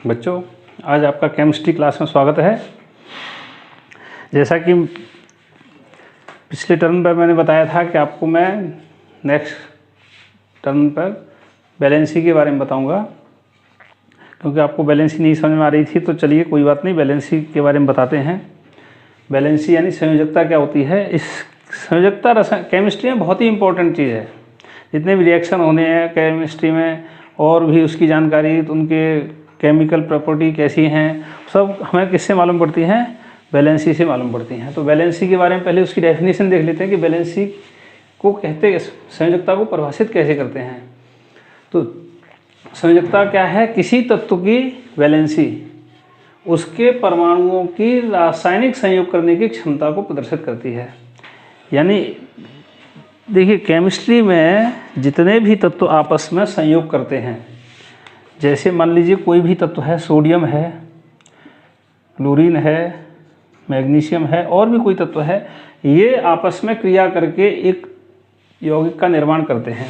बच्चों, आज आपका केमिस्ट्री क्लास में स्वागत है। जैसा कि पिछले टर्म पर मैंने बताया था कि आपको मैं नेक्स्ट टर्म पर वैलेंसी के बारे में बताऊंगा, क्योंकि आपको वैलेंसी नहीं समझ में आ रही थी। तो चलिए कोई बात नहीं, वैलेंसी के बारे में बताते हैं। वैलेंसी यानी संयोजकता क्या होती है। इस संयोजकता केमिस्ट्री में बहुत ही इंपॉर्टेंट चीज़ है। जितने भी रिएक्शन होने हैं केमिस्ट्री में और भी उसकी जानकारी, तो उनके केमिकल प्रॉपर्टी कैसी हैं, सब हमें किससे मालूम पड़ती हैं? वैलेंसी से मालूम पड़ती हैं। तो वैलेंसी के बारे में पहले उसकी डेफिनेशन देख लेते हैं कि वैलेंसी को कहते, संयोजकता को परिभाषित कैसे करते हैं। तो संयोजकता क्या है? किसी तत्व की वैलेंसी उसके परमाणुओं की रासायनिक संयोग करने की क्षमता को प्रदर्शित करती है। यानी देखिए, केमिस्ट्री में जितने भी तत्व आपस में संयोग करते हैं, जैसे मान लीजिए कोई भी तत्व है, सोडियम है, क्लोरीन है, मैग्नीशियम है, और भी कोई तत्व है, ये आपस में क्रिया करके एक यौगिक का निर्माण करते हैं।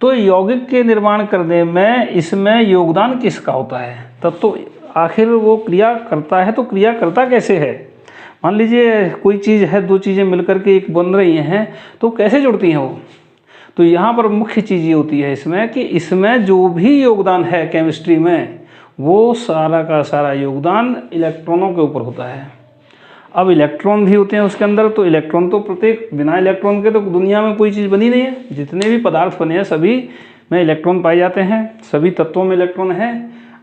तो यौगिक के निर्माण करने में इसमें योगदान किसका होता है? तत्व आखिर वो क्रिया करता है, तो क्रिया करता कैसे है? मान लीजिए कोई चीज़ है, दो चीज़ें मिलकर के एक बन रही हैं, तो कैसे जुड़ती हैं वो? तो यहाँ पर मुख्य चीज़ ये होती है इसमें कि इसमें जो भी योगदान है केमिस्ट्री में, वो सारा का सारा योगदान इलेक्ट्रॉनों के ऊपर होता है। अब इलेक्ट्रॉन भी होते हैं उसके अंदर, तो इलेक्ट्रॉन तो प्रत्येक, बिना इलेक्ट्रॉन के तो दुनिया में कोई चीज़ बनी नहीं है। जितने भी पदार्थ बने हैं सभी में इलेक्ट्रॉन पाए जाते हैं, सभी तत्वों में इलेक्ट्रॉन है।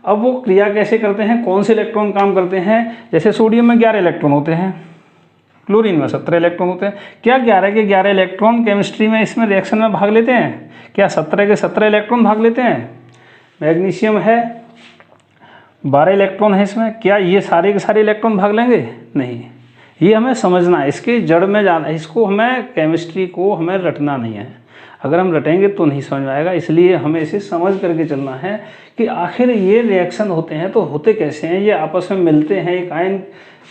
अब वो क्रिया कैसे करते हैं, कौन से इलेक्ट्रॉन काम करते हैं? जैसे सोडियम में 11 इलेक्ट्रॉन होते हैं, क्लोरीन में 17 इलेक्ट्रॉन होते हैं। क्या 11 के 11 इलेक्ट्रॉन केमिस्ट्री में इसमें रिएक्शन में भाग लेते हैं? क्या 17 के 17 इलेक्ट्रॉन भाग लेते हैं? मैग्नीशियम है, 12 इलेक्ट्रॉन है इसमें, क्या ये सारे के सारे इलेक्ट्रॉन भाग लेंगे? नहीं। ये हमें समझना है, इसके जड़ में जाना है। इसको हमें, केमिस्ट्री को हमें रटना नहीं है। अगर हम रटेंगे तो नहीं समझ में आएगा। इसलिए हमें इसे समझ करके चलना है कि आखिर ये रिएक्शन होते हैं तो होते कैसे हैं। ये आपस में मिलते हैं, एक आयन,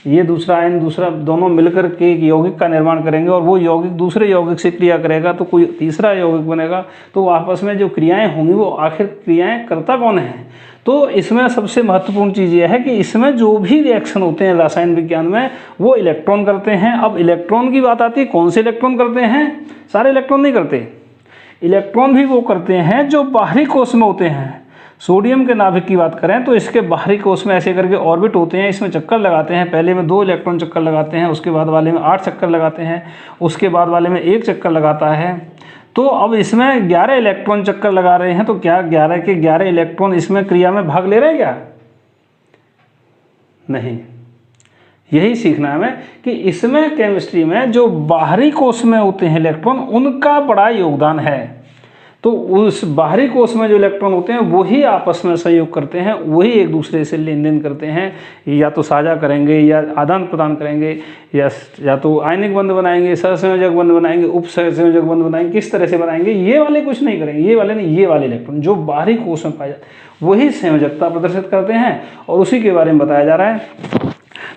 ये दूसरा आयन, दूसरा, दोनों मिलकर के एक यौगिक का निर्माण करेंगे, और वो यौगिक दूसरे यौगिक से क्रिया करेगा तो कोई तीसरा यौगिक बनेगा। तो आपस में जो क्रियाएं होंगी, वो आखिर क्रियाएं करता कौन है? तो इसमें सबसे महत्वपूर्ण चीज़ ये है कि इसमें जो भी रिएक्शन होते हैं रसायन विज्ञान में, वो इलेक्ट्रॉन करते हैं। अब इलेक्ट्रॉन की बात आती है, कौन से इलेक्ट्रॉन करते हैं? सारे इलेक्ट्रॉन नहीं करते। इलेक्ट्रॉन भी वो करते हैं जो बाहरी कोश में होते हैं। सोडियम के नाभिक की बात करें तो इसके बाहरी कोश में ऐसे करके ऑर्बिट होते हैं, इसमें चक्कर लगाते हैं। पहले में 2 इलेक्ट्रॉन चक्कर लगाते हैं, उसके बाद वाले में 8 चक्कर लगाते हैं, उसके बाद वाले में 1 चक्कर लगाता है। तो अब इसमें 11 इलेक्ट्रॉन चक्कर लगा रहे हैं, तो क्या 11 के 11 इलेक्ट्रॉन इसमें क्रिया में भाग ले रहे हैं क्या? नहीं। यही सीखना है हमें कि इसमें केमिस्ट्री में जो बाहरी कोश में होते हैं इलेक्ट्रॉन, उनका बड़ा योगदान है। तो उस बाहरी कोश में जो इलेक्ट्रॉन होते हैं वही आपस में सहयोग करते हैं, वही एक दूसरे से लेन देन करते हैं। या तो साझा करेंगे, या आदान प्रदान करेंगे, या तो आयनिक बंध बनाएंगे, सहसंयोजक बंध बनाएंगे, उप सहसंयोजक बंध बनाएंगे। किस तरह से बनाएंगे? ये वाले कुछ नहीं करेंगे, ये वाले नहीं, ये वाले इलेक्ट्रॉन जो बाहरी कोश में पाए जाते हैं वही संयोजकता प्रदर्शित करते हैं, और उसी के बारे में बताया जा रहा है।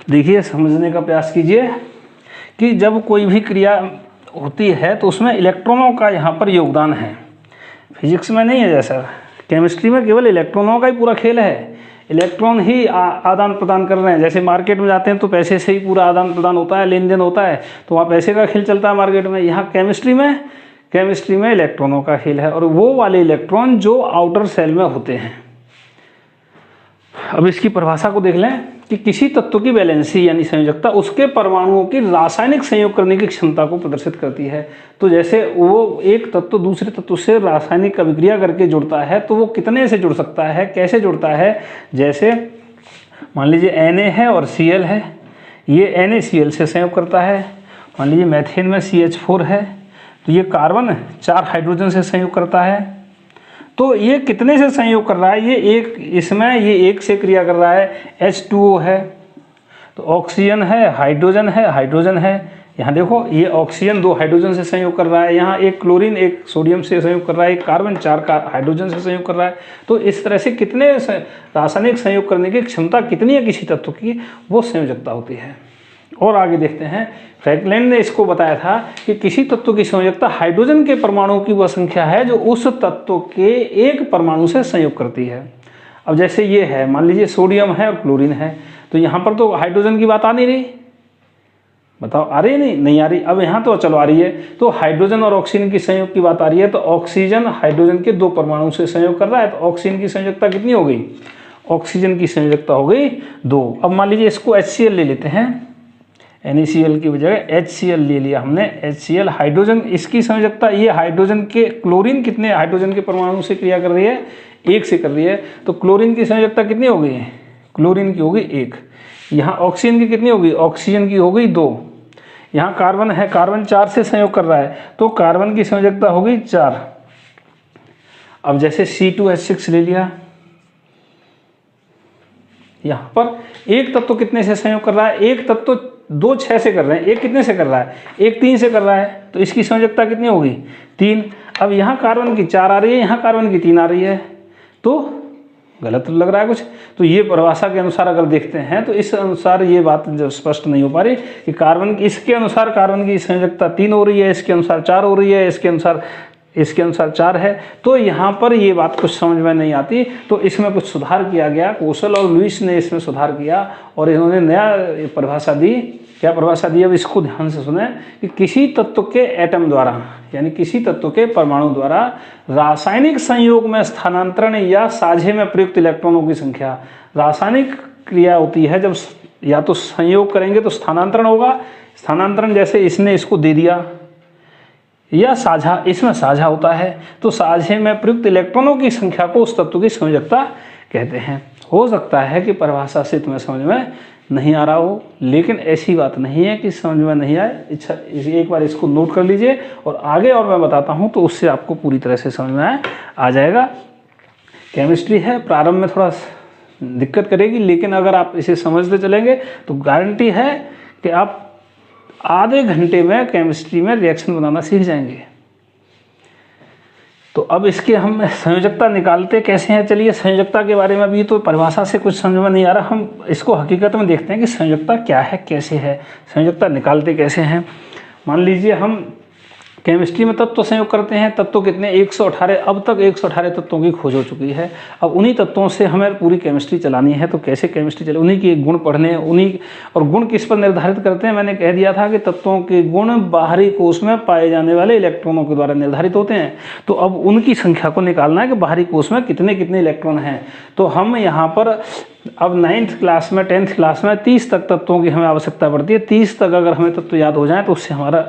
देखिए, समझने का प्रयास कीजिए कि जब कोई भी क्रिया होती है तो उसमें इलेक्ट्रॉनों का यहाँ पर योगदान है। फिजिक्स में नहीं है जैसा, केमिस्ट्री में केवल इलेक्ट्रॉनों का ही पूरा खेल है। इलेक्ट्रॉन ही आदान प्रदान कर रहे हैं। जैसे मार्केट में जाते हैं तो पैसे से ही पूरा आदान प्रदान होता है, लेन देन होता है, तो वहाँ पैसे का खेल चलता है मार्केट में। यहाँ केमिस्ट्री में इलेक्ट्रॉनों का खेल है, और वो वाले इलेक्ट्रॉन जो आउटर सेल में होते हैं। अब इसकी परिभाषा को देख लें कि किसी तत्व की वैलेंसी यानी संयोजकता उसके परमाणुओं की रासायनिक संयोग करने की क्षमता को प्रदर्शित करती है। तो जैसे वो एक तत्व दूसरे तत्व से रासायनिक अभिक्रिया करके जुड़ता है, तो वो कितने से जुड़ सकता है, कैसे जुड़ता है? जैसे मान लीजिए Na है और Cl है, ये NaCl से संयोग करता है। मान लीजिए मैथेन में CH4 है, तो ये कार्बन 4 हाइड्रोजन से संयोग करता है। तो ये कितने से संयोग कर रहा है? ये एक, इसमें ये एक से क्रिया कर रहा है। H2O है, तो ऑक्सीजन है, हाइड्रोजन है। यहाँ देखो, ये ऑक्सीजन 2 हाइड्रोजन से संयोग कर रहा है। यहाँ एक क्लोरीन, एक सोडियम से संयोग कर रहा है, एक कार्बन 4 हाइड्रोजन से संयोग कर रहा है। तो इस तरह से कितने रासायनिक संयोग करने की क्षमता कितनी है किसी तत्व की, वो संयोजकता होती है। और आगे देखते हैं, फ्रैंकलिन ने इसको बताया था कि किसी तत्व की संयोजकता हाइड्रोजन के परमाणुओं की वह संख्या है जो उस तत्व के एक परमाणु से संयोग करती है। अब जैसे ये है, मान लीजिए सोडियम है और क्लोरीन है, तो यहाँ पर तो हाइड्रोजन की बात आ नहीं रही, बताओ आ रही है नहीं आ रही। अब यहाँ तो चलो आ रही है, तो हाइड्रोजन और ऑक्सीजन की संयोग की बात आ रही है, तो ऑक्सीजन हाइड्रोजन के 2 परमाणु से संयोग कर रहा है, तो ऑक्सीजन की संयोजकता कितनी हो गई, ऑक्सीजन की संयोजकता हो गई 2। अब मान लीजिए इसको HCl ले लेते हैं, NaCl की बजाय HCl ले लिया हमने, HCl हाइड्रोजन, इसकी संयोजकता, ये हाइड्रोजन के, क्लोरीन कितने हाइड्रोजन के परमाणु से क्रिया कर रही है, 1 से कर रही है, तो क्लोरीन की संयोजकता कितनी हो गई, क्लोरीन की हो गई 1। यहाँ ऑक्सीजन की कितनी होगी, ऑक्सीजन की हो गई 2। यहाँ कार्बन है, कार्बन 4 से संयोग कर रहा है, तो कार्बन की संयोजकता हो गई 4। अब जैसे C2H6 ले लिया, यहाँ पर एक तत्व कितने से संयोग कर रहा है, एक तत्व 2 6 से कर रहे हैं, एक कितने से कर रहा है, एक 3 से कर रहा है, तो इसकी संयोजकता कितनी होगी 3। अब यहाँ कार्बन की 4 आ रही है, यहाँ कार्बन की 3 आ रही है, तो गलत लग रहा है कुछ। तो ये परिभाषा के अनुसार अगर देखते हैं तो इस अनुसार ये बात जब स्पष्ट नहीं हो पा रही कि कार्बन की, इसके अनुसार कार्बन की संयोजकता 3 हो रही है, इसके अनुसार 4 हो रही है, इसके अनुसार 4 है, तो यहाँ पर ये बात कुछ समझ में नहीं आती। तो इसमें कुछ सुधार किया गया, कौशल और लुईस ने इसमें सुधार किया और इन्होंने नया परिभाषा दी। क्या परिभाषा दी, अब इसको ध्यान से सुने कि किसी तत्व के एटम द्वारा, यानी किसी तत्व के परमाणु द्वारा रासायनिक संयोग में स्थानांतरण या साझे में प्रयुक्त इलेक्ट्रॉनों की संख्या। रासायनिक क्रिया होती है जब या तो संयोग करेंगे तो स्थानांतरण होगा, स्थानांतरण जैसे इसने इसको दे दिया, या साझा, इसमें साझा होता है, तो साझे में प्रयुक्त इलेक्ट्रॉनों की संख्या को उस तत्व की संयोजकता कहते हैं। हो सकता है कि परिभाषा से तुम्हें समझ में नहीं आ रहा हो, लेकिन ऐसी बात नहीं है कि समझ में नहीं आए। इच्छा एक बार इसको नोट कर लीजिए और आगे और मैं बताता हूँ तो उससे आपको पूरी तरह से समझ में आ जाएगा। केमिस्ट्री है, प्रारंभ में थोड़ा दिक्कत करेगी, लेकिन अगर आप इसे समझते चलेंगे तो गारंटी है कि आप आधे घंटे में केमिस्ट्री में रिएक्शन बनाना सीख जाएंगे। तो अब इसके हम संयोजकता निकालते कैसे हैं, चलिए संयोजकता के बारे में भी तो परिभाषा से कुछ समझ में नहीं आ रहा, हम इसको हकीकत में देखते हैं कि संयोजकता क्या है, कैसे है, संयोजकता निकालते कैसे हैं। मान लीजिए हम केमिस्ट्री में तत्व संयोग करते हैं, तत्व कितने 118, अब तक 118 तत्वों की खोज हो चुकी है। अब उन्हीं तत्वों से हमें पूरी केमिस्ट्री चलानी है, तो कैसे केमिस्ट्री चले, उन्हीं के गुण पढ़ने, उन्हीं, और गुण किस पर निर्धारित करते हैं, मैंने कह दिया था कि तत्वों के गुण बाहरी कोश में पाए जाने वाले इलेक्ट्रॉनों के द्वारा निर्धारित होते हैं। तो अब उनकी संख्या को निकालना है कि बाहरी कोश में कितने कितने इलेक्ट्रॉन हैं। तो हम यहाँ पर अब 9th क्लास में 10th क्लास में 30 तक तत्वों की हमें आवश्यकता पड़ती है। 30 तक अगर हमें तत्व याद हो जाए तो उससे हमारा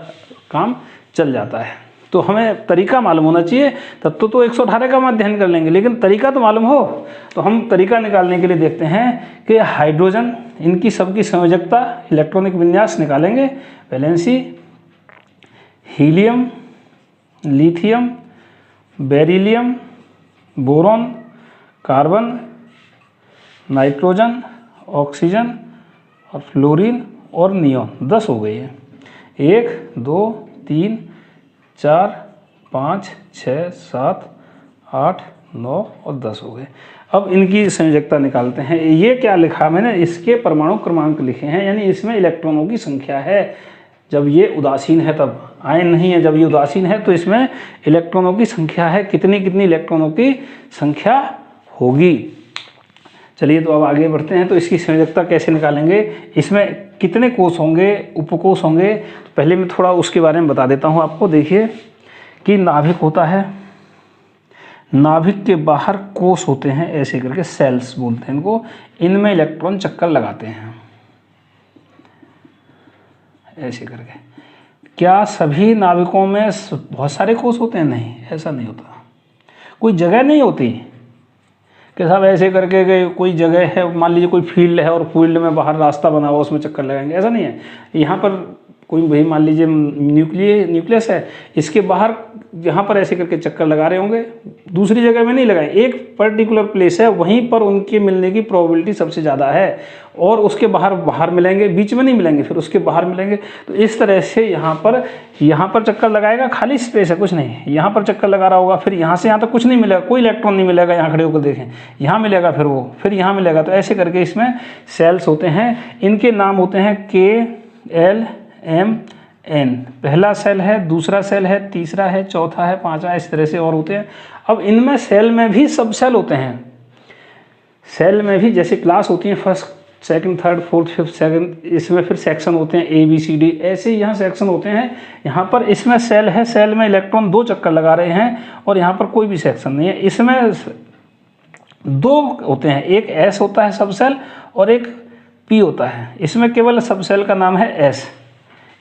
काम चल जाता है। तो हमें तरीका मालूम होना चाहिए, तत्व तो 118 का हम अध्ययन कर लेंगे, लेकिन तरीका तो मालूम हो। तो हम तरीका निकालने के लिए देखते हैं कि हाइड्रोजन, इनकी सबकी संयोजकता, इलेक्ट्रॉनिक विन्यास निकालेंगे। Valency, helium, lithium, beryllium, boron, carbon, nitrogen, oxygen और फ्लोरीन और नियॉन, 10 हो गई है। 1 2 3 4 5 6 7 8 9 और 10 हो गए। अब इनकी संयोजकता निकालते हैं। ये क्या लिखा मैंने, इसके परमाणु क्रमांक लिखे हैं, यानी इसमें इलेक्ट्रॉनों की संख्या है। जब ये उदासीन है तब, आयन नहीं है, जब ये उदासीन है तो इसमें इलेक्ट्रॉनों की संख्या है, कितनी कितनी इलेक्ट्रॉनों की संख्या होगी। चलिए तो अब आगे बढ़ते हैं। तो इसकी संयोजकता कैसे निकालेंगे, इसमें कितने कोष होंगे, उपकोष होंगे। तो पहले मैं थोड़ा उसके बारे में बता देता हूँ आपको। देखिए कि नाभिक होता है, नाभिक के बाहर कोष होते हैं, ऐसे करके सेल्स बोलते हैं इनको, इनमें इलेक्ट्रॉन चक्कर लगाते हैं ऐसे करके। क्या सभी नाभिकों में बहुत सारे कोष होते हैं? नहीं, ऐसा नहीं होता। कोई जगह नहीं होती कि साहब ऐसे करके कोई जगह है, मान लीजिए कोई फील्ड है और फील्ड में बाहर रास्ता बना हुआ उसमें चक्कर लगाएंगे, ऐसा नहीं है। यहाँ पर कोई भाई मान लीजिए न्यूक्लियस है, इसके बाहर यहाँ पर ऐसे करके चक्कर लगा रहे होंगे, दूसरी जगह में नहीं लगाए, एक पर्टिकुलर प्लेस है वहीं पर उनके मिलने की प्रोबेबिलिटी सबसे ज़्यादा है, और उसके बाहर मिलेंगे, बीच में नहीं मिलेंगे, फिर उसके बाहर मिलेंगे। तो इस तरह से यहाँ पर चक्कर लगाएगा, खाली स्पेस है, कुछ नहीं, यहाँ पर चक्कर लगा रहा होगा, फिर यहाँ से यहाँ तक कुछ नहीं मिलेगा, कोई इलेक्ट्रॉन नहीं मिलेगा, यहाँ खड़े होकर देखें, यहाँ मिलेगा, फिर यहाँ मिलेगा। तो ऐसे करके इसमें सेल्स होते हैं, इनके नाम होते हैं KLMN। पहला सेल है, दूसरा सेल है, तीसरा है, चौथा है, पांचवा, इस तरह से और होते हैं। अब इनमें सेल में भी सब सेल होते हैं, सेल में भी जैसे क्लास होती है first, second, third, fourth, fifth, second, इसमें फिर सेक्शन होते हैं ए बी सी डी, ऐसे ही यहाँ सेक्शन होते हैं। यहाँ पर इसमें सेल है, सेल में इलेक्ट्रॉन 2 चक्कर लगा रहे हैं और यहाँ पर कोई भी सेक्शन नहीं है। इसमें 2 होते हैं, एक एस होता है सब सेल और एक पी होता है। इसमें केवल सब सेल का नाम है एस,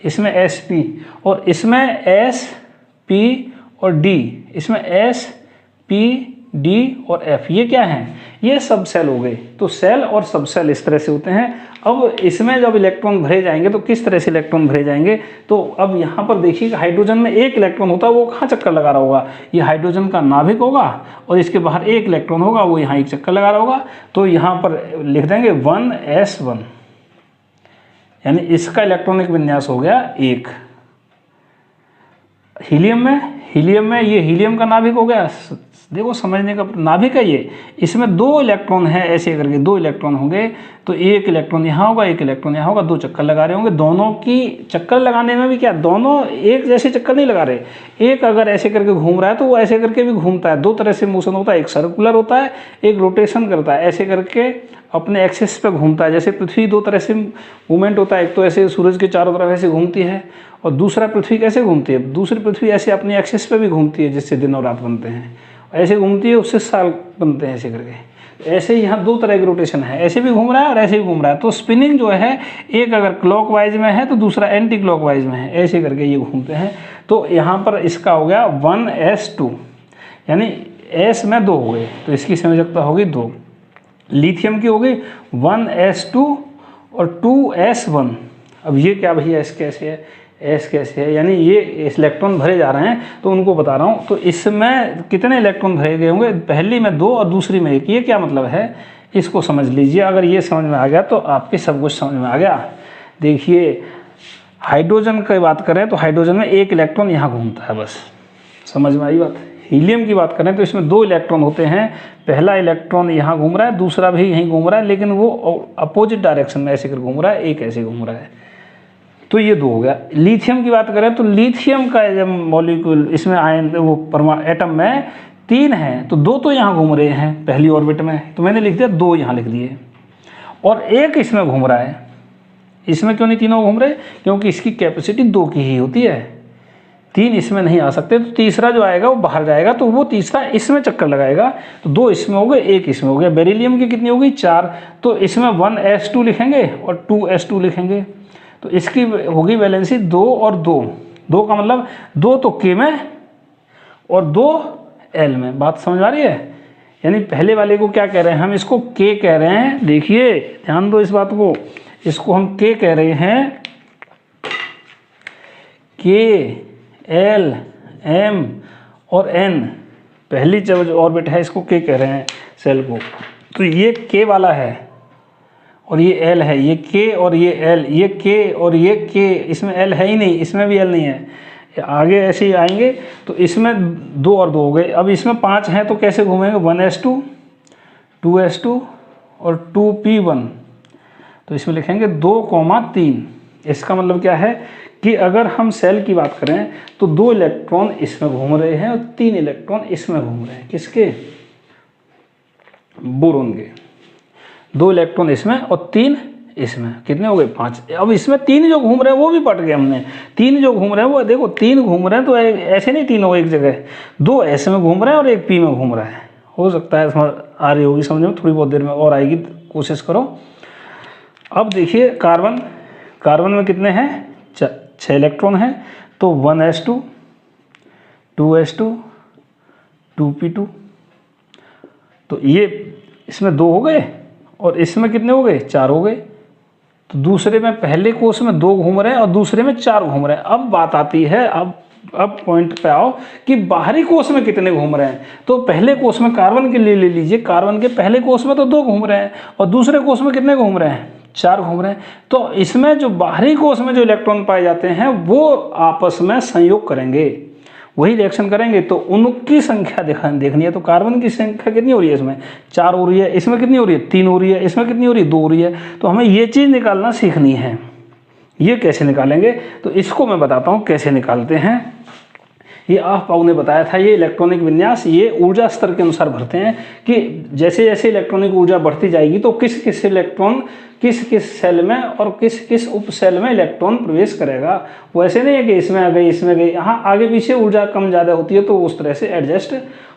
इसमें एस पी, और इसमें एस पी और डी, इसमें एस पी डी और एफ, ये क्या हैं, ये सब सेल हो गए। तो सेल और सब सेल इस तरह से होते हैं। अब इसमें जब इलेक्ट्रॉन भरे जाएंगे तो किस तरह से इलेक्ट्रॉन भरे जाएंगे, तो अब यहाँ पर देखिए हाइड्रोजन में एक इलेक्ट्रॉन होता है, वो कहाँ चक्कर लगा रहा होगा, ये हाइड्रोजन का नाभिक होगा और इसके बाहर एक इलेक्ट्रॉन होगा, वो यहाँ एक चक्कर लगा रहा होगा। तो यहाँ पर लिख देंगे 1s1, यानी इसका इलेक्ट्रॉनिक विन्यास हो गया 1। हीलियम में ये हीलियम का नाभिक हो गया, देखो समझने का नाभिक है ये, इसमें 2 इलेक्ट्रॉन है, ऐसे करके 2 इलेक्ट्रॉन होंगे, तो एक इलेक्ट्रॉन यहाँ होगा, एक इलेक्ट्रॉन यहाँ होगा, 2 चक्कर लगा रहे होंगे। दोनों की चक्कर लगाने में भी क्या, दोनों एक जैसे चक्कर नहीं लगा रहे, एक अगर ऐसे करके घूम रहा है तो वो ऐसे करके भी घूमता है। 2 तरह से मोशन होता है, एक सर्कुलर होता है, एक रोटेशन करता है, ऐसे करके अपने एक्सिस पे घूमता है। जैसे पृथ्वी 2 तरह से मूवमेंट होता है, एक तो ऐसे सूरज के चारों तरफ ऐसे घूमती है और दूसरा पृथ्वी कैसे घूमती है, दूसरी पृथ्वी ऐसे अपनी एक्सिस पे भी घूमती है, जिससे दिन और रात बनते हैं, ऐसे घूमती है, उससे साल बनते हैं ऐसे करके। ऐसे ही यहाँ 2 तरह की रोटेशन है, ऐसे भी घूम रहा है और ऐसे भी घूम रहा है। तो स्पिनिंग जो है, एक अगर क्लॉकवाइज में है तो दूसरा एंटी क्लॉकवाइज में है, ऐसे करके ये घूमते हैं। तो यहाँ पर इसका हो गया 1s2, यानी s में 2 हो गए, तो इसकी संयोजकता होगी 2। लिथियम की होगी 1s2 और 2s1। अब ये क्या भैया, एस कैसे है, एस कैसे है, यानी ये इलेक्ट्रॉन भरे जा रहे हैं, तो उनको बता रहा हूँ। तो इसमें कितने इलेक्ट्रॉन भरे गए होंगे, पहली में 2 और दूसरी में 1। ये क्या मतलब है, इसको समझ लीजिए। अगर ये समझ में आ गया तो आपके सब कुछ समझ में आ गया। देखिए हाइड्रोजन की बात करें तो हाइड्रोजन में 1 इलेक्ट्रॉन यहाँ घूमता है, बस समझ में आई बात। हीलियम की बात करें तो इसमें 2 इलेक्ट्रॉन होते हैं, पहला इलेक्ट्रॉन यहाँ घूम रहा है, दूसरा भी यहीं घूम रहा है, लेकिन वो अपोजिट डायरेक्शन में ऐसे कर घूम रहा है, एक ऐसे घूम रहा है। तो ये 2 हो गया। लिथियम की बात करें तो लिथियम का जब मॉलिक्यूल इसमें आयन वो एटम में 3 हैं, तो 2 तो यहाँ घूम रहे हैं पहली ऑर्बिट में, तो मैंने लिख दिया 2 यहाँ लिख दिए, और 1 इसमें घूम रहा है। इसमें क्यों नहीं तीनों घूम रहे, क्योंकि इसकी कैपेसिटी 2 की ही होती है, 3 इसमें नहीं आ सकते। तो तीसरा जो आएगा वो बाहर जाएगा, तो वो तीसरा इसमें चक्कर लगाएगा, तो 2 इसमें हो गए, 1 इसमें हो गया। बेरिलियम की कितनी होगी, 4, तो इसमें 1s2 लिखेंगे और 2s2 लिखेंगे, तो इसकी होगी वैलेंसी 2 और 2। 2 का मतलब 2 तो K में और 2 L में। बात समझ आ रही है, यानी पहले वाले को क्या कह रहे हैं, हम इसको K कह रहे हैं। देखिए ध्यान दो इस बात को, इसको हम K कह रहे हैं, K, L, M और N, पहली जो ऑर्बिट है इसको K कह रहे हैं सेल को। तो ये K वाला है और ये L है, ये K और ये L, ये K और ये K, इसमें L है ही नहीं, इसमें भी L नहीं है। आगे ऐसे ही आएंगे तो इसमें 2 और 2 हो गए। अब इसमें 5 हैं तो कैसे घूमेंगे, 1s2, 2s2 और 2p1, तो इसमें लिखेंगे 2,3। इसका मतलब क्या है कि अगर हम सेल की बात करें तो 2 इलेक्ट्रॉन इसमें घूम रहे हैं और 3 इलेक्ट्रॉन इसमें घूम रहे हैं। किसके, बोरोन के। 2 इलेक्ट्रॉन इसमें और 3 इसमें, कितने हो गए, 5। अब इसमें 3 जो घूम रहे हैं वो भी पट गए हमने। 3 जो घूम रहे हैं वो देखो, 3 घूम रहे हैं तो ऐसे नहीं 3 हो एक जगह, 2 ऐसे में घूम रहे हैं और 1 पी में घूम रहा है। हो सकता है आ रही होगी समझ में, थोड़ी बहुत देर में और आएगी, कोशिश करो। अब देखिए कार्बन में कितने हैं, 6 इलेक्ट्रॉन हैं, तो 1s2, 2s2, 2p2, तो ये इसमें 2 हो गए और इसमें कितने हो गए, 4 हो गए। तो दूसरे में, पहले कोष में 2 घूम रहे हैं और दूसरे में 4 घूम रहे हैं। अब बात आती है, अब पॉइंट पे आओ कि बाहरी कोष में कितने घूम रहे हैं। तो पहले कोष में कार्बन के लिए ले लीजिए, कार्बन के पहले कोष में तो 2 घूम रहे हैं और दूसरे कोष में कितने घूम रहे हैं, 4 घूम रहे हैं। तो इसमें जो बाहरी कोष में जो इलेक्ट्रॉन पाए जाते हैं वो आपस में संयोग करेंगे, वही रिएक्शन करेंगे, तो उनकी संख्या देखनी है। तो कार्बन की संख्या कितनी हो रही है, इसमें 4 हो रही है, इसमें कितनी हो रही है, 3 हो रही है, इसमें कितनी हो रही है, 2 हो रही है। तो हमें ये चीज़ निकालना सीखनी है। ये कैसे निकालेंगे, तो इसको मैं बताता हूँ कैसे निकालते हैं। ये अहपाउ ने बताया था। ये इलेक्ट्रॉनिक विन्यास ये ऊर्जा स्तर के अनुसार भरते हैं कि जैसे जैसे इलेक्ट्रॉनिक ऊर्जा बढ़ती जाएगी तो किस किस इलेक्ट्रॉन किस किस सेल में और किस किस उप सेल में इलेक्ट्रॉन प्रवेश करेगा। वैसे नहीं है कि इसमें आ गई इसमें गई, हाँ आगे पीछे ऊर्जा कम ज़्यादा होती है तो उस तरह से एडजस्ट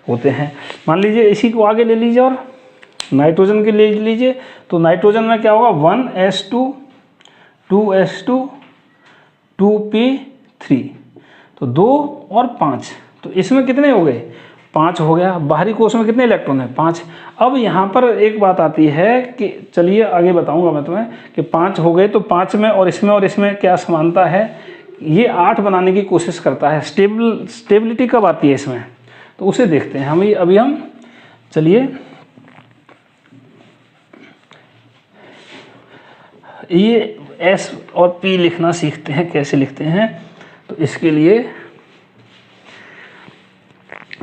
होते हैं। मान लीजिए इसी को आगे ले लीजिए और नाइट्रोजन के ले लीजिए, तो नाइट्रोजन में क्या होगा 1s2 2s2 2p3, तो 2 और 5, तो इसमें कितने हो गए 5 हो गया। बाहरी कोश में कितने इलेक्ट्रॉन है 5। अब यहाँ पर एक बात आती है कि चलिए आगे बताऊंगा मैं तुम्हें कि 5 हो गए तो 5 में और इसमें क्या समानता है, ये 8 बनाने की कोशिश करता है। स्टेबिलिटी कब आती है इसमें, तो उसे देखते हैं हम। अभी हम चलिए ये S और P लिखना सीखते हैं, कैसे लिखते हैं। तो इसके लिए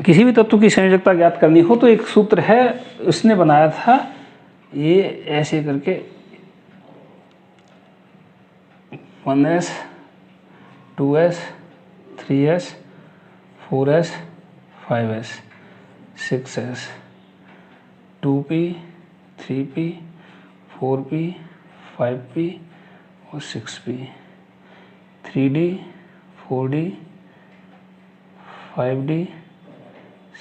किसी भी तत्व की संयोजकता ज्ञात करनी हो तो एक सूत्र है, उसने बनाया था ये ऐसे करके 1s 2s 3s 4s 5s 6s 2p 3p 4p 5p और 6p 3d 4d 5d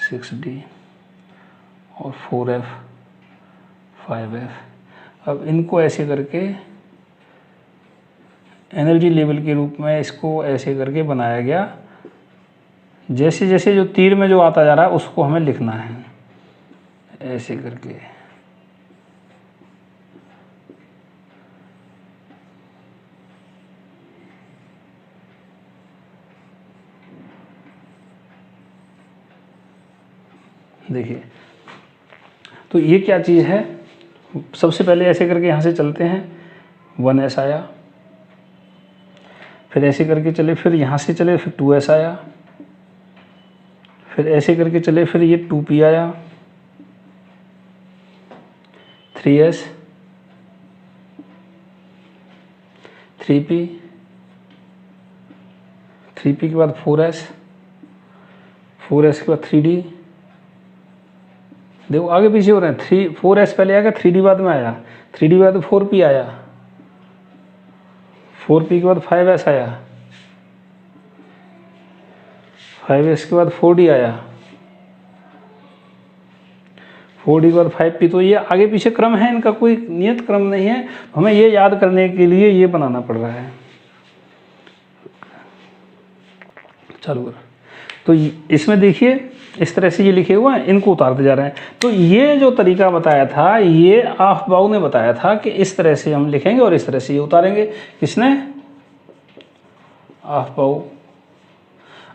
6d और 4f 5f। अब इनको ऐसे करके एनर्जी लेवल के रूप में इसको ऐसे करके बनाया गया। जैसे जैसे जो तीर में जो आता जा रहा है उसको हमें लिखना है ऐसे करके। देखिए तो ये क्या चीज़ है, सबसे पहले ऐसे करके यहाँ से चलते हैं 1s आया, फिर ऐसे करके चले, फिर यहाँ से चले, फिर 2s आया, फिर ऐसे करके चले, फिर ये 2p आया, 3s 3p 3p के बाद 4s 4s के बाद 3d। देखो आगे पीछे हो रहे हैं, 4s पहले आएगा, 3d बाद में आया, 3d बाद 4p आया, 4p के बाद 5s आया, 5s के बाद 4d आया, 4d के बाद 5p। तो ये आगे पीछे क्रम है, इनका कोई नियत क्रम नहीं है। हमें ये याद करने के लिए ये बनाना पड़ रहा है। चालू कर। तो इसमें देखिए इस तरह से ये लिखे हुए हैं, इनको उतारते जा रहे हैं। तो ये जो तरीका बताया था ये अहपाउ ने बताया था कि इस तरह से हम लिखेंगे और इस तरह से ये उतारेंगे। किसने, अहपाउ।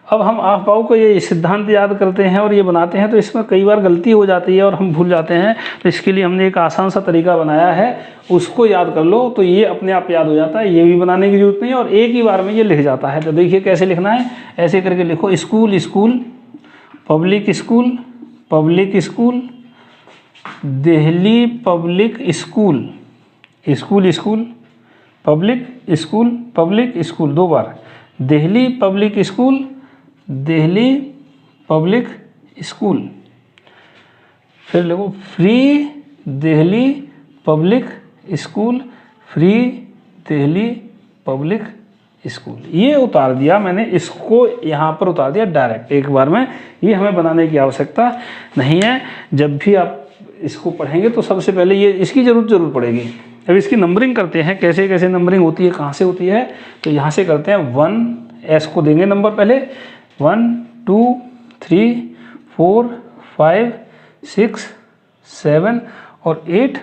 अब हम अहपाउ को ये सिद्धांत याद करते हैं और ये बनाते हैं तो इसमें कई बार गलती हो जाती है और हम भूल जाते हैं। तो इसके लिए हमने एक आसान सा तरीका बनाया है, उसको याद कर लो तो ये अपने आप याद हो जाता है, ये भी बनाने की जरूरत नहीं है और एक ही बार में ये लिख जाता है। तो देखिए कैसे लिखना है, ऐसे करके लिखो, school school, public school public school, Delhi public school, school school public school, 2 बार, Delhi public school Delhi public school. फिर लिखो free Delhi public school, free Delhi public school. ये उतार दिया मैंने, इसको यहाँ पर उतार दिया डायरेक्ट एक बार में। ये हमें बनाने की आवश्यकता नहीं है। जब भी आप इसको पढ़ेंगे तो सबसे पहले ये इसकी जरूर पड़ेगी। अब इसकी नंबरिंग करते हैं, कैसे कैसे नंबरिंग होती है, कहाँ से होती है। तो यहाँ से करते हैं 1s को देंगे नंबर पहले, 1 2 3 4 5 6 7 और 8,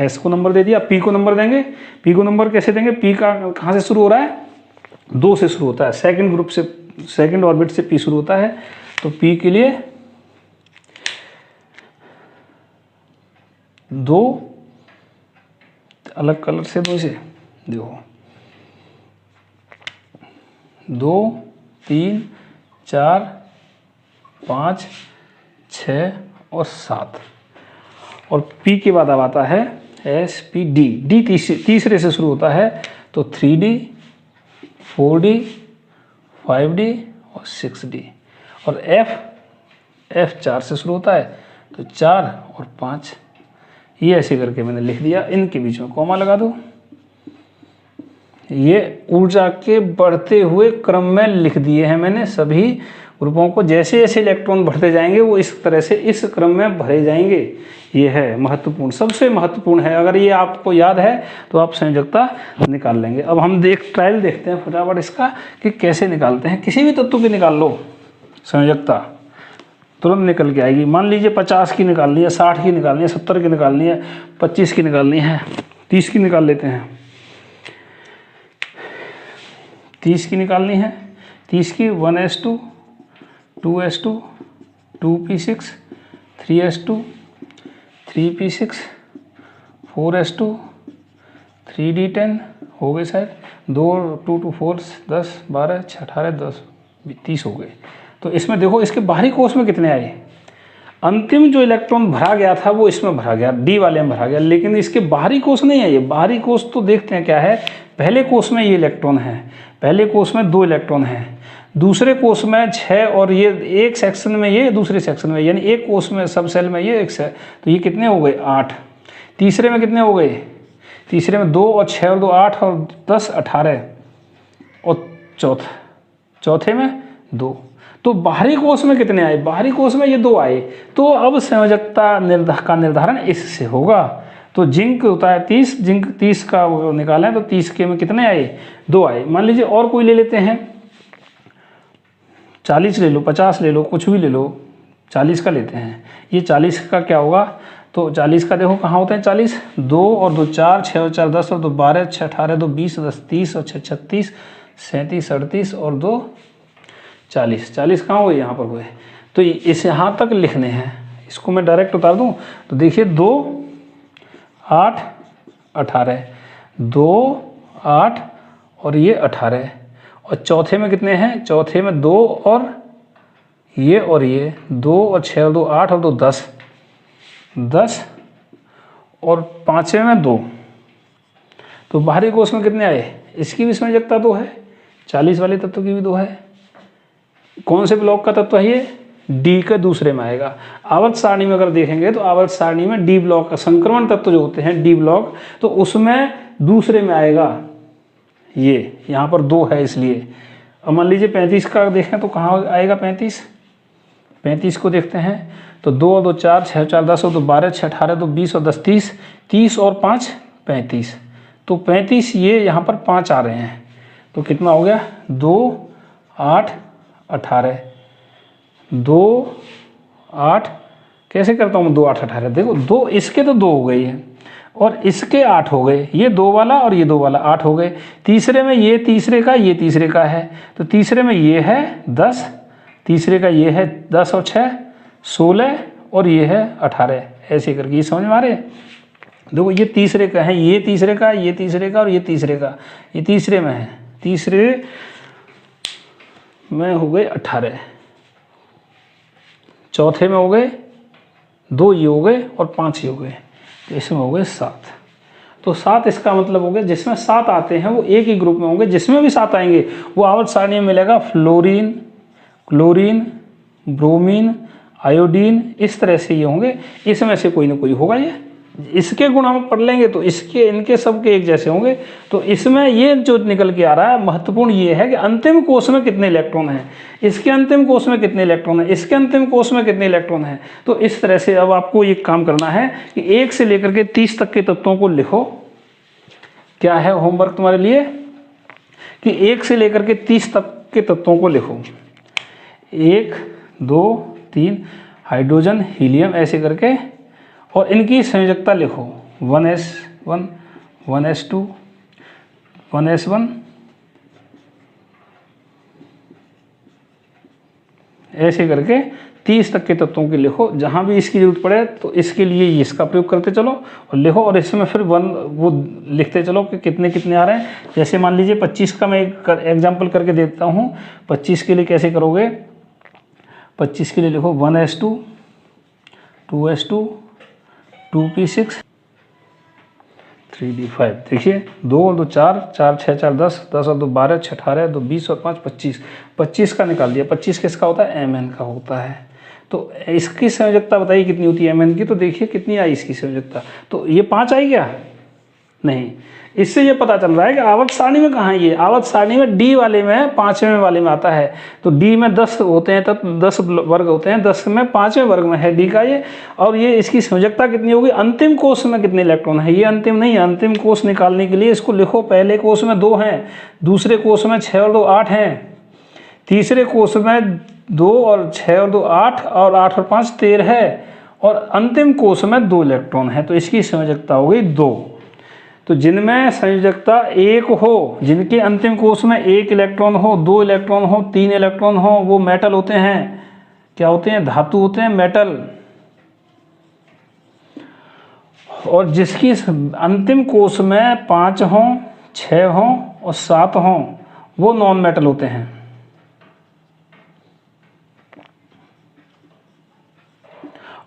s को नंबर दे दिया। p को नंबर देंगे, p को नंबर कैसे देंगे, p का कहाँ से शुरू हो रहा है, 2 से शुरू होता है, सेकंड ग्रुप से, सेकंड ऑर्बिट से p शुरू होता है। तो p के लिए 2, अलग कलर से 2 से देखो, 2 3 4 5 6 और 7 और p के बाद अब आता है s p d, d तीसरे से शुरू होता है। तो 3d 4d 5d और 6d और F 4 से शुरू होता है, तो 4 और 5, ये ऐसे करके मैंने लिख दिया। इनके बीच में कॉमा लगा दो। ये ऊर्जा के बढ़ते हुए क्रम में लिख दिए हैं मैंने सभी ग्रुपों को। जैसे जैसे इलेक्ट्रॉन बढ़ते जाएंगे वो इस तरह से इस क्रम में भरे जाएंगे। ये है महत्वपूर्ण, सबसे महत्वपूर्ण है। अगर ये आपको याद है तो आप संयोजकता निकाल लेंगे। अब हम ट्रायल देखते हैं फटाफट इसका कि कैसे निकालते हैं। किसी भी तत्व की निकाल लो संयोजकता, तुरंत निकल के आएगी। मान लीजिए 50 की निकालनी है, 60 की निकालनी है, 70 की निकालनी है, 25 की निकालनी है, 30 की निकाल लेते हैं। 30 की निकालनी है। 30 की 1s2 2s2 2p6 3s2 3p6 4s2 3d10 हो गए शायद। 2 2 2 4 10 12 6 18 10 30 हो गए। तो इसमें देखो इसके बाहरी कोष में कितने आए। अंतिम जो इलेक्ट्रॉन भरा गया था वो इसमें भरा गया, डी वाले में भरा गया, लेकिन इसके बाहरी कोष नहीं है। ये बाहरी कोष तो देखते हैं क्या है। पहले कोष में ये इलेक्ट्रॉन है, पहले कोष में 2 इलेक्ट्रॉन हैं, दूसरे कोष में 6 और ये एक सेक्शन में ये दूसरे सेक्शन में, यानी एक कोष में सब सेल में ये एक से, तो ये कितने हो गए 8। तीसरे में कितने हो गए, तीसरे में 2 और 6 और 2 8 और 10 18 और चौथे में 2। तो बाहरी कोष में कितने आए, बाहरी कोष में ये 2 आए। तो अब संयोजकता का निर्धारण इससे होगा। तो जिंक होता है 30, जिंक 30 का निकालें तो 30 के में कितने आए, 2 आए। मान लीजिए और कोई ले लेते हैं, 40 ले लो, 50 ले लो, कुछ भी ले लो, 40 का लेते हैं। ये 40 का क्या होगा, तो 40 का देखो कहाँ होते हैं 40, 2 और 2 4, 6 और 4 10 और 2 12, 6 18, 2 20, 10 30 और 6 36, 37 38 और 2 40। 40 कहाँ हुए, यहाँ पर हुए। तो इस यहाँ तक लिखने हैं। इसको मैं डायरेक्ट उतार दूँ तो देखिए 2 8 18, 2 8 और ये 18, और चौथे में कितने हैं, चौथे में 2 और ये 2 और 6 और 2 8 और 2 10 और पाँचवें में 2। तो बाहरी कोष में कितने आए, इसकी भी संयोजकता 2 है, 40 वाले तत्व की भी 2 है। कौन से ब्लॉक का तत्व है ये, डी के दूसरे में आएगा। आवर्त सारणी में अगर देखेंगे तो आवर्त सारणी में डी ब्लॉक का संक्रमण तत्व जो होते हैं डी ब्लॉक, तो उसमें दूसरे में आएगा। ये यहाँ पर 2 है इसलिए। अब मान लीजिए 35 का देखें तो कहाँ आएगा 35 को देखते हैं तो 2 और 2 4, 6 4 10 और 2 12, 6 18, 2 20 और 10 30, 30 और 5 35। तो 35 ये यहाँ पर 5 आ रहे हैं, तो कितना हो गया 2 8 18, 2 8 कैसे करता हूँ 2 8 18, देखो 2 इसके तो 2 हो गई है और इसके 8 हो गए, ये 2 वाला और ये 2 वाला 8 हो गए। तीसरे में ये तीसरे का ये तीसरे का है, तो तीसरे में ये है 10, तीसरे का ये है 10 और 6 16 और ये है 18, ऐसे करके ये समझ में आ रहे। देखो ये तीसरे का है, ये तीसरे का, ये तीसरे का और ये तीसरे का, ये तीसरे में है, तीसरे में हो गए 18, चौथे में हो गए 2 ये हो गए और 5 ये हो गए, तो इसमें हो गए 7। तो 7 इसका मतलब हो गया जिसमें 7 आते हैं वो एक ही ग्रुप में होंगे, जिसमें भी 7 आएंगे वो आवर्त सारणी में मिलेगा फ्लोरीन, क्लोरीन, ब्रोमीन, आयोडीन, इस तरह से ये होंगे। इसमें से कोई ना कोई होगा। ये इसके गुण हम पढ़ लेंगे तो इसके इनके सब के एक जैसे होंगे। तो इसमें ये जो निकल के आ रहा है महत्वपूर्ण ये है कि अंतिम कोष में कितने इलेक्ट्रॉन हैं, इसके अंतिम कोष में कितने इलेक्ट्रॉन हैं, इसके अंतिम कोष में कितने इलेक्ट्रॉन हैं। तो इस तरह से अब आपको ये काम करना है कि 1 से लेकर के 30 तक के तत्वों को लिखो। क्या है होमवर्क तुम्हारे लिए कि 1 से लेकर के 30 तक के तत्वों को लिखो। 1 2 3 हाइड्रोजन, हीलियम, ऐसे करके, और इनकी संयोजकता लिखो 1s1 1s2 1s1, ऐसे करके 30 तक के तत्वों की लिखो। जहाँ भी इसकी जरूरत पड़े तो इसके लिए इसका प्रयोग करते चलो और लिखो, और इसमें फिर वो लिखते चलो कि कितने कितने आ रहे हैं। जैसे मान लीजिए 25 का मैं एक एग्जाम्पल करके देता हूँ। 25 के लिए कैसे करोगे, 25 के लिए लिखो 1s2 2s2 2p6 3d5। देखिए 2 और 2 4, 4 6 4 10, 10 और 2 12, 6 18, 2 20 और 5 25, 25 का निकाल दिया। 25 किसका होता है? Mn का होता है। तो इसकी संयोजकता बताइए कितनी होती है Mn की, तो देखिए कितनी आई इसकी संयोजकता, तो ये 5 आई क्या? नहीं। इससे ये पता चल रहा है कि आवर्त सारणी में कहाँ है ये, आवर्त सारणी में डी वाले में 5वें वाले में आता है। तो डी में 10 होते हैं, तब 10 वर्ग होते हैं, 10 में 5वें वर्ग में है डी का ये। और ये इसकी संयोजकता कितनी होगी? अंतिम कोष में कितने इलेक्ट्रॉन है? ये अंतिम नहीं है, अंतिम कोष निकालने के लिए इसको लिखो। पहले कोष में 2 हैं, दूसरे कोष में 6 और 2 8 हैं, तीसरे कोष में 2 और 6 और 2 8, और 8 और 5 13 है, और अंतिम कोष में 2 इलेक्ट्रॉन है। तो इसकी संयोजकता हो गई 2। तो जिनमें संयोजकता 1 हो, जिनके अंतिम कोष में 1 इलेक्ट्रॉन हो, 2 इलेक्ट्रॉन हो, 3 इलेक्ट्रॉन हो, वो मेटल होते हैं। क्या होते हैं? धातु होते हैं, मेटल। और जिसकी अंतिम कोष में 5 हो, 6 हो और 7 हो, वो नॉन मेटल होते हैं।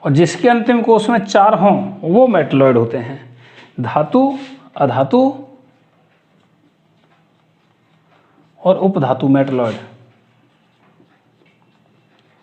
और जिसके अंतिम कोष में 4 हो, वो मेटलॉइड होते हैं। धातु, अधातु और उपधातु, मेटलॉइड।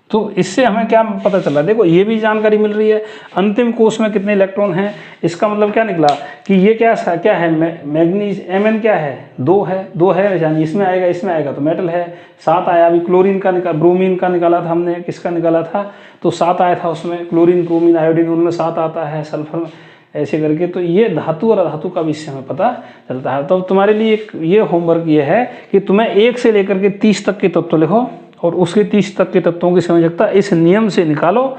तो इससे हमें क्या पता चला? देखो ये भी जानकारी मिल रही है, अंतिम कोष में कितने इलेक्ट्रॉन हैं। इसका मतलब क्या निकला कि ये क्या है? मैग्नीज Mn क्या है? 2 है, 2 है, यानी इसमें आएगा तो मेटल है। 7 आया, अभी क्लोरीन का ब्रोमीन का निकाला था हमने, किसका निकाला था? तो 7 आया था उसमें, क्लोरीन, ब्रोमीन, आयोडीन, उनमें 7 आता है, सल्फर में ऐसे करके। तो ये धातु और अधातु का भी इससे हमें पता चलता है। तो तुम्हारे लिए एक ये होमवर्क ये है कि तुम्हें 1 से लेकर के 30 तक के तत्व लिखो, और उसके 30 तक के तत्वों की संयोजकता इस नियम से निकालो,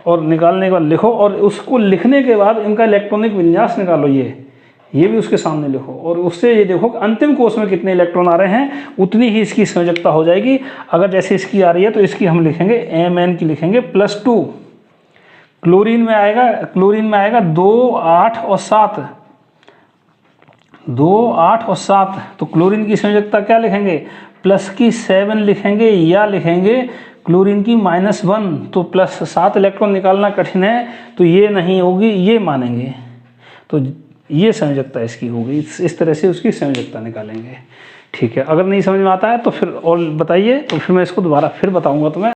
और निकालने के बाद लिखो, और उसको लिखने के बाद इनका इलेक्ट्रॉनिक विन्यास निकालो। ये भी उसके सामने लिखो, और उससे ये देखो कि अंतिम कोष में कितने इलेक्ट्रॉन आ रहे हैं, उतनी ही इसकी संयोजकता हो जाएगी। अगर जैसे इसकी आ रही है तो इसकी हम लिखेंगे Mn की लिखेंगे +2। क्लोरीन में आएगा 2 8 और 7, 2 8 और 7। तो क्लोरीन की संयोजकता क्या लिखेंगे? प्लस की 7 लिखेंगे, या लिखेंगे क्लोरीन की -1। तो +7 इलेक्ट्रॉन निकालना कठिन है, तो ये नहीं होगी, ये मानेंगे। तो ये संयोजकता इसकी होगी। इस तरह से उसकी संयोजकता निकालेंगे। ठीक है, अगर नहीं समझ में आता है तो फिर और बताइए, तो फिर मैं इसको दोबारा फिर बताऊंगा तुम्हें।